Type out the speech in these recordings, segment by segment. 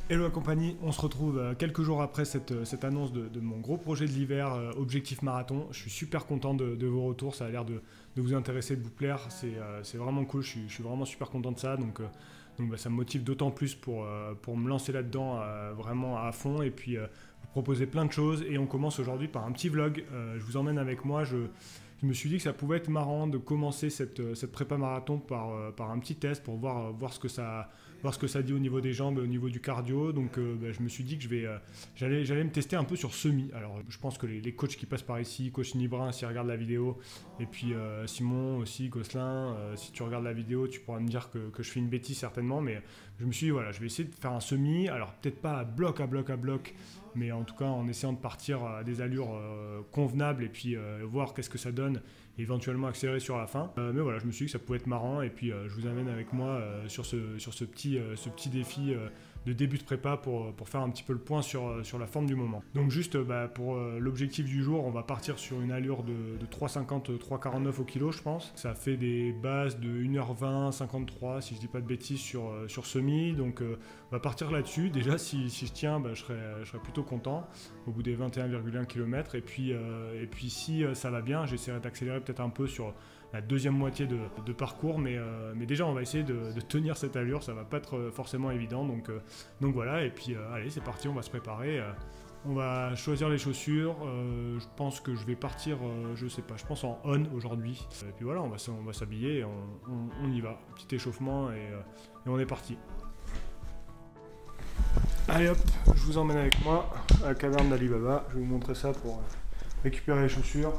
Hello la compagnie, on se retrouve quelques jours après cette annonce de mon gros projet de l'hiver, Objectif Marathon. Je suis super content de vos retours, ça a l'air de vous intéresser, de vous plaire, c'est vraiment cool, je suis vraiment super content de ça, donc ça me motive d'autant plus pour me lancer là-dedans vraiment à fond et puis vous proposer plein de choses. Et on commence aujourd'hui par un petit vlog, je vous emmène avec moi, je me suis dit que ça pouvait être marrant de commencer cette prépa marathon par un petit test pour voir ce que ça dit au niveau des jambes, au niveau du cardio. Donc je me suis dit que j'allais me tester un peu sur semi. Alors je pense que les coachs qui passent par ici, coach Nibrin s'il regarde la vidéo, et puis Simon aussi, Gosselin, si tu regardes la vidéo tu pourras me dire que je fais une bêtise certainement, mais je me suis dit voilà, je vais essayer de faire un semi, alors peut-être pas à bloc, mais en tout cas en essayant de partir à des allures convenables et puis voir qu'est-ce que ça donne et éventuellement accélérer sur la fin. Mais voilà, je me suis dit que ça pouvait être marrant et puis je vous amène avec moi sur ce petit défi de début de prépa pour faire un petit peu le point sur la forme du moment. Donc juste pour l'objectif du jour, on va partir sur une allure de 3,50, 3,49 au kilo je pense. Ça fait des bases de 1h20, 53 si je dis pas de bêtises sur semi. Donc on va partir là-dessus. Déjà si je tiens, je serai plutôt content au bout des 21,1 km. Et puis si ça va bien, j'essaierai d'accélérer peut-être un peu sur la deuxième moitié de parcours, mais déjà on va essayer de tenir cette allure, ça va pas être forcément évident, donc voilà, et puis allez c'est parti, on va se préparer, on va choisir les chaussures, je pense que je vais partir, je sais pas, je pense en on aujourd'hui, et puis voilà, on va s'habiller, on y va, petit échauffement et on est parti. Allez hop, je vous emmène avec moi à la caverne d'Ali Baba, je vais vous montrer ça pour récupérer les chaussures.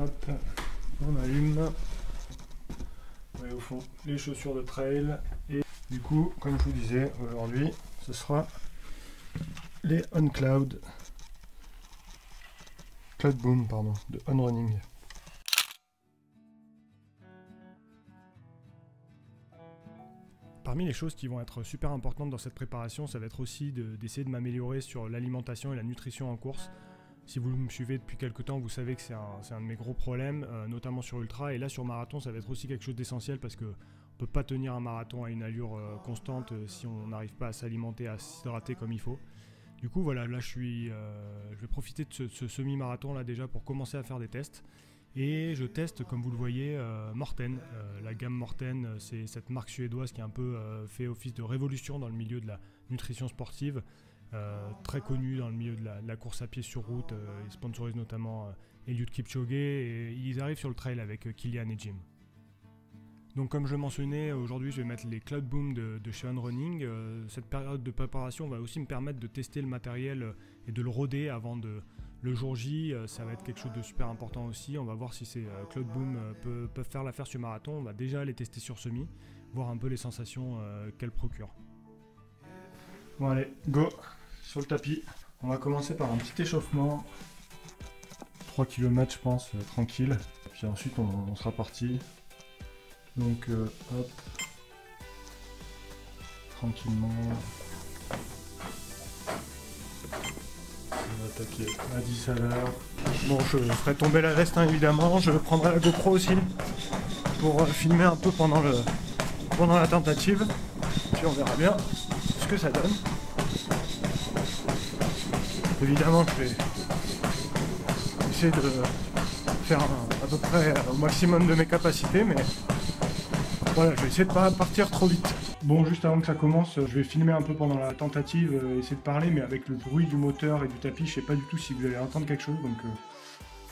Hop. On allume, ouais, au fond les chaussures de trail, et du coup comme je vous disais aujourd'hui ce sera les On Cloud Boom de On Running. Parmi les choses qui vont être super importantes dans cette préparation, ça va être aussi d'essayer de m'améliorer sur l'alimentation et la nutrition en course. Si vous me suivez depuis quelques temps, vous savez que c'est un de mes gros problèmes, notamment sur ultra. Et là, sur marathon, ça va être aussi quelque chose d'essentiel parce qu'on ne peut pas tenir un marathon à une allure constante si on n'arrive pas à s'alimenter, à s'hydrater comme il faut. Du coup, voilà, là, je vais profiter de ce semi-marathon là déjà pour commencer à faire des tests. Et je teste, comme vous le voyez, Morten. La gamme Morten, c'est cette marque suédoise qui a un peu fait office de révolution dans le milieu de la nutrition sportive. Très connu dans le milieu de la course à pied sur route, ils sponsorisent notamment Eliud Kipchoge et ils arrivent sur le trail avec Kilian et Jim. Donc comme je mentionnais, aujourd'hui je vais mettre les Cloud Boom de chez On Running. Cette période de préparation va aussi me permettre de tester le matériel et de le roder avant le jour J. Ça va être quelque chose de super important aussi, on va voir si ces Cloud Boom peuvent faire l'affaire sur marathon. On va déjà les tester sur semi, voir un peu les sensations qu'elles procurent. Bon allez, go sur le tapis. On va commencer par un petit échauffement, 3 km je pense, tranquille. Puis ensuite on sera parti. Donc hop, tranquillement. On va attaquer à 10 à l'heure. Bon, je ferai tomber la veste hein, évidemment, je prendrai la GoPro aussi pour filmer un peu pendant la tentative. Puis on verra bien ce que ça donne. Évidemment, je vais essayer de faire à peu près au maximum de mes capacités, mais voilà, je vais essayer de pas partir trop vite. Bon, juste avant que ça commence, je vais filmer un peu pendant la tentative, essayer de parler, mais avec le bruit du moteur et du tapis, je sais pas du tout si vous allez entendre quelque chose,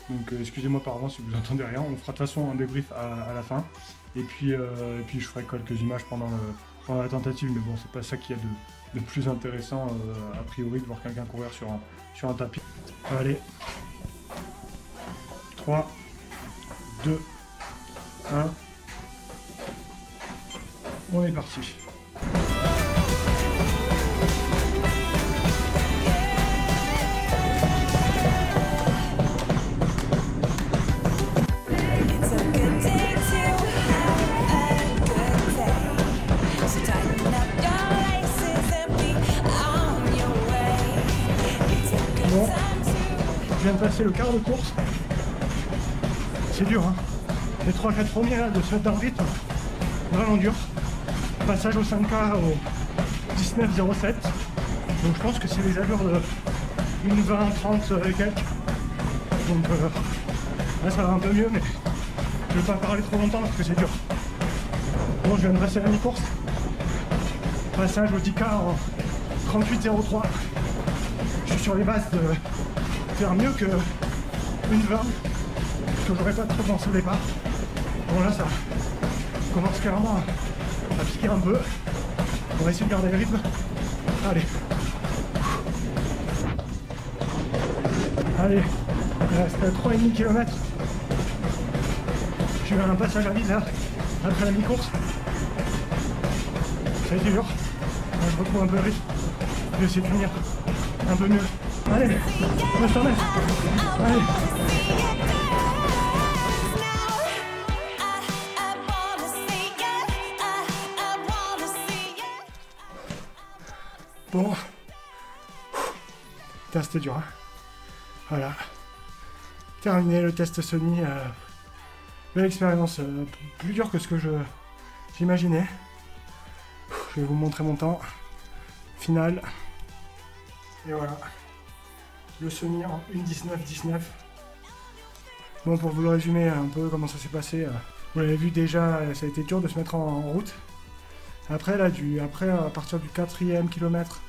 donc excusez-moi par avance si vous entendez rien. On fera de toute façon un débrief à la fin, et puis je ferai quelques images pendant la tentative, mais bon, c'est pas ça qu'il y a de plus intéressant a priori de voir quelqu'un courir sur un tapis. Allez, 3, 2, 1, on est parti. Bon, je viens de passer le quart de course. C'est dur, hein. Les 3-4 premiers là, de se mettre dans le rythme, vraiment dur. Passage au 5K 19,07. Donc je pense que c'est les allures de 1,20, 30 et quelques. Donc là ça va un peu mieux, mais je vais pas parler trop longtemps parce que c'est dur. Bon, je viens de passer la mi-course. Passage au 10K en 38,03. Je suis sur les bases de faire mieux que 1,20 parce que j'aurais pas trop pensé au départ. Bon là ça commence clairement à piquer un peu. On va essayer de garder le rythme. Allez. Allez, il reste 3,5 km. J'ai eu un passage à vide là, après la mi-course. Ça a été dur. Là, je retrouve un peu le rythme. Je vais essayer de finir un peu mieux. Allez, 900 mètres. Allez. Bon. Putain, c'était dur, hein. Voilà. Terminé le test Sony. Belle expérience. Plus dur que ce que j'imaginais. Je vais vous montrer mon temps. Final. Et voilà. Le Sony en 1,19,19. Bon, pour vous le résumer un peu comment ça s'est passé. Vous l'avez vu déjà, ça a été dur de se mettre en route. Après, là, à partir du 4e kilomètre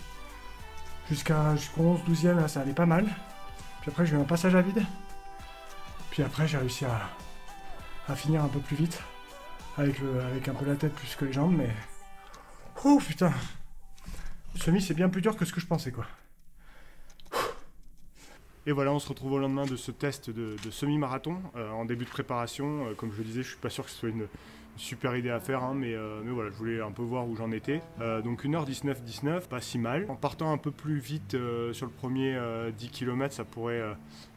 jusqu'au 11-12e, là, ça allait pas mal. Puis après, j'ai eu un passage à vide. Puis après, j'ai réussi à finir un peu plus vite. Avec un peu la tête plus que les jambes, mais... Oh putain! Le semi, c'est bien plus dur que ce que je pensais, quoi. Et voilà, on se retrouve au lendemain de ce test de semi-marathon, en début de préparation. Comme je le disais, je suis pas sûr que ce soit une super idée à faire, hein, mais voilà, je voulais un peu voir où j'en étais. Donc 1h19-19, pas si mal. En partant un peu plus vite sur le premier 10 km, ça pourrait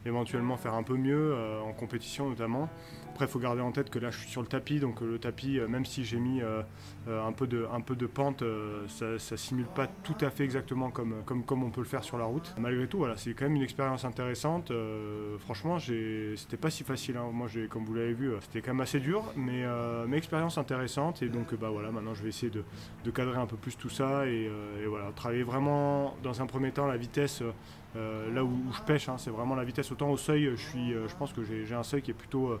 éventuellement faire un peu mieux, en compétition notamment. Après, il faut garder en tête que là, je suis sur le tapis, donc le tapis, même si j'ai mis un peu de pente, ça simule pas tout à fait exactement comme on peut le faire sur la route. Malgré tout, voilà, c'est quand même une expérience intéressante. Franchement, c'était pas si facile, hein. Moi, comme vous l'avez vu, c'était quand même assez dur, mais expérience intéressante. Et donc, bah voilà, maintenant, je vais essayer de cadrer un peu plus tout ça et voilà, travailler vraiment dans un premier temps la vitesse. Là où je pêche, hein, c'est vraiment la vitesse. Autant au seuil, je pense que j'ai un seuil qui est plutôt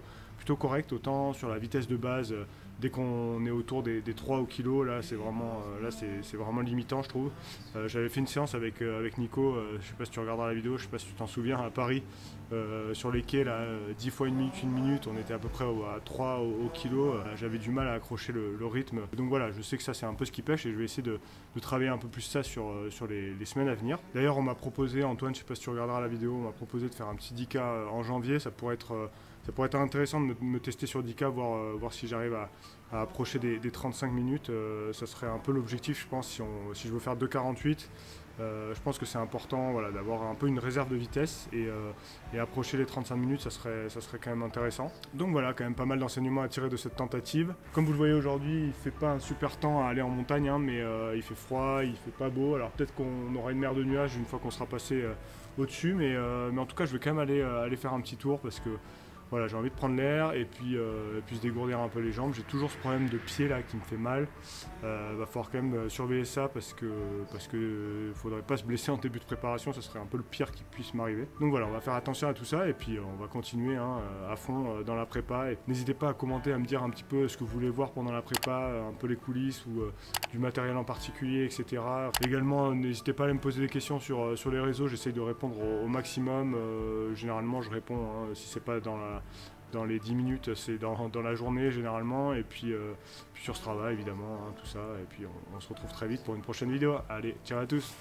correct. Autant sur la vitesse de base, dès qu'on est autour des 3 au kilo, là c'est vraiment limitant, je trouve. J'avais fait une séance avec Nico, je sais pas si tu regarderas la vidéo, je sais pas si tu t'en souviens, à Paris, sur les quais, là, 10 fois 1 minute, on était à peu près à 3 au kilo. J'avais du mal à accrocher le rythme. Donc voilà, je sais que ça c'est un peu ce qui pêche et je vais essayer de travailler un peu plus ça sur les semaines à venir. D'ailleurs, on m'a proposé, Antoine, je sais pas si tu regarderas la vidéo, on m'a proposé de faire un petit 10K en janvier. Ça pourrait être intéressant de me tester sur 10K, voir si j'arrive à approcher des 35 minutes. Ça serait un peu l'objectif, je pense, si je veux faire 2,48. Je pense que c'est important, voilà, d'avoir un peu une réserve de vitesse et approcher les 35 minutes, ça serait quand même intéressant. Donc voilà, quand même pas mal d'enseignements à tirer de cette tentative. Comme vous le voyez aujourd'hui, il fait pas un super temps à aller en montagne, hein, mais il fait froid, il fait pas beau. Alors peut-être qu'on aura une mer de nuages une fois qu'on sera passé au-dessus, mais en tout cas je vais quand même aller faire un petit tour parce que voilà, j'ai envie de prendre l'air et puis se dégourdir un peu les jambes. J'ai toujours ce problème de pied là qui me fait mal. Va falloir quand même surveiller ça parce que faudrait pas se blesser en début de préparation, ça serait un peu le pire qui puisse m'arriver. Donc voilà, on va faire attention à tout ça et puis on va continuer, hein, à fond dans la prépa. Et n'hésitez pas à commenter, à me dire un petit peu ce que vous voulez voir pendant la prépa, un peu les coulisses ou du matériel en particulier, etc. Également, n'hésitez pas à me poser des questions sur les réseaux, j'essaye de répondre au maximum. Généralement, je réponds, hein, si c'est pas dans les 10 minutes, c'est dans la journée généralement, et puis sur Strava évidemment, hein, tout ça, et puis on se retrouve très vite pour une prochaine vidéo. Allez, ciao à tous!